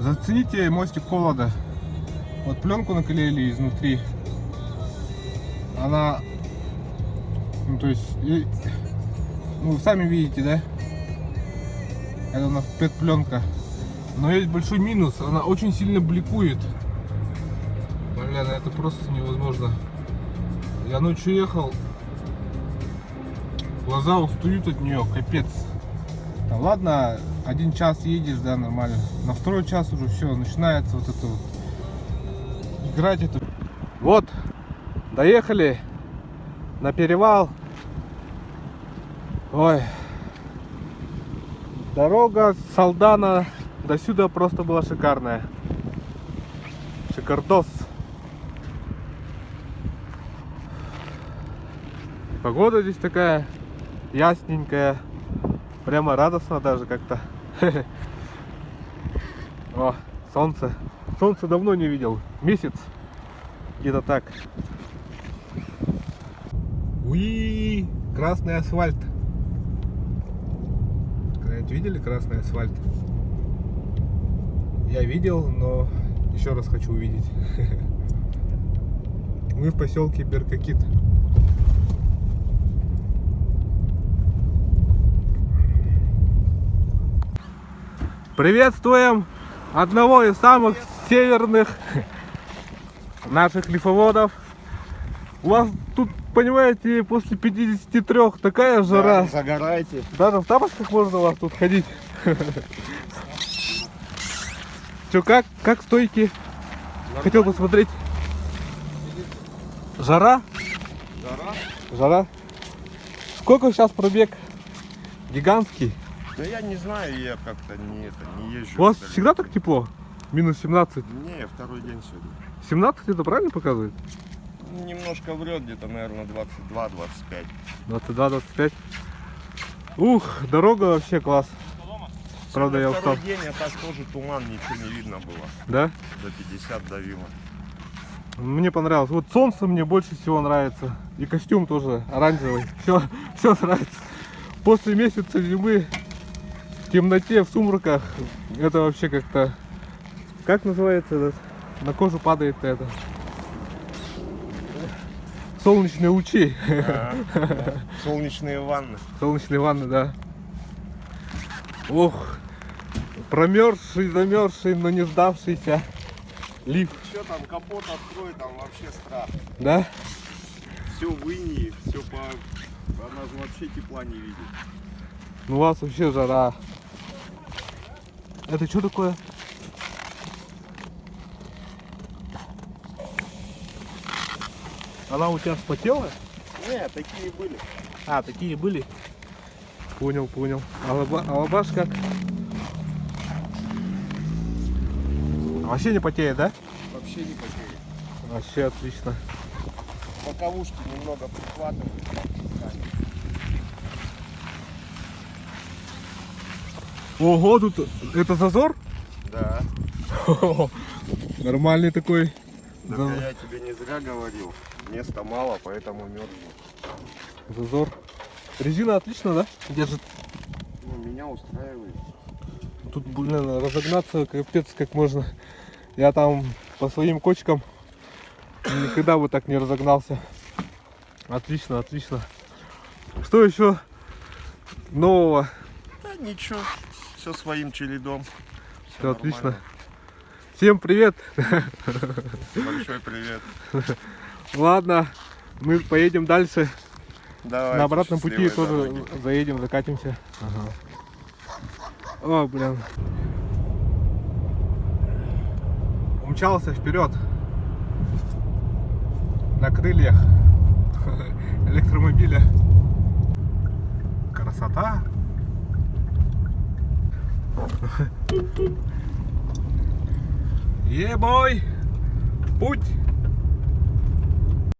Зацените мостик холода. Вот пленку наклеили изнутри. Она, ну то есть, ну сами видите, да? Это у нас пленка. Но есть большой минус, она очень сильно бликует. Блин, это просто невозможно. Я ночью ехал, глаза устают от нее, капец. Да ладно, 1 час едешь, да, нормально. На 2-й час уже все, начинается вот это вот играть это. Вот, доехали на перевал. Ой, дорога с Алдана до сюда просто была шикарная. Шикардос. Погода здесь такая ясненькая. Прямо радостно даже как-то. О, солнце. Солнце давно не видел. Месяц. Где-то так. Уи, красный асфальт. Когда-нибудь видели красный асфальт? Я видел, но еще раз хочу увидеть. Мы в поселке Беркакит. Приветствуем одного из самых северных наших лифоводов. У вас тут, понимаете, после 53 такая жара. Да, загорайте. Даже в тапочках можно у вас тут ходить. Че, как стойки? Хотел посмотреть. Жара? Жара. Сколько сейчас пробег? Гигантский. Да я не знаю, я как-то не езжу. У вас всегда так тепло? Минус 17? Не, 2-й день сегодня. 17 это правильно показывает? Немножко врет, где-то, наверное, 22-25. 22-25. Ух, дорога вообще класс. Правда, я устал. 2-й день, а так тоже туман, ничего не видно было. Да? За 50 давило. Мне понравилось. Вот солнце мне больше всего нравится. И костюм тоже оранжевый. Все нравится. После месяца зимы в темноте, в сумраках, это вообще как-то... Как называется этот? На кожу падает это. Солнечные лучи. Да. Солнечные ванны. Солнечные ванны, да. Ох, промерзший, замерзший, но не сдавшийся лифт. Что там, капот открой, там вообще страх. Да? Все в инии, все по... Она же вообще тепла не видит. Ну у вас вообще жара. Это что такое? Она у тебя вспотела? Не, такие были. А, такие были? Понял. Алабаш как? Вообще не потеет, да? Вообще не потеет. Вообще отлично. Боковушки немного прихватывают. Ого, тут это зазор? Да. Нормальный такой. Так я тебе не зря говорил. Места мало, поэтому мерзну. Зазор. Резина отлично, да? Держит. Ну, меня устраивает. Тут, блин, разогнаться капец как можно. Я там по своим кочкам никогда бы так не разогнался. Отлично. Что еще нового? Да ничего, все своим чередом. Все отлично. Всем привет. Большой привет. Ладно, мы поедем дальше. Давайте, на обратном пути счастливой тоже дороги. заедем, закатимся. Ага. О, блин. Умчался вперед. На крыльях электромобиля. Красота. Ебой! Путь!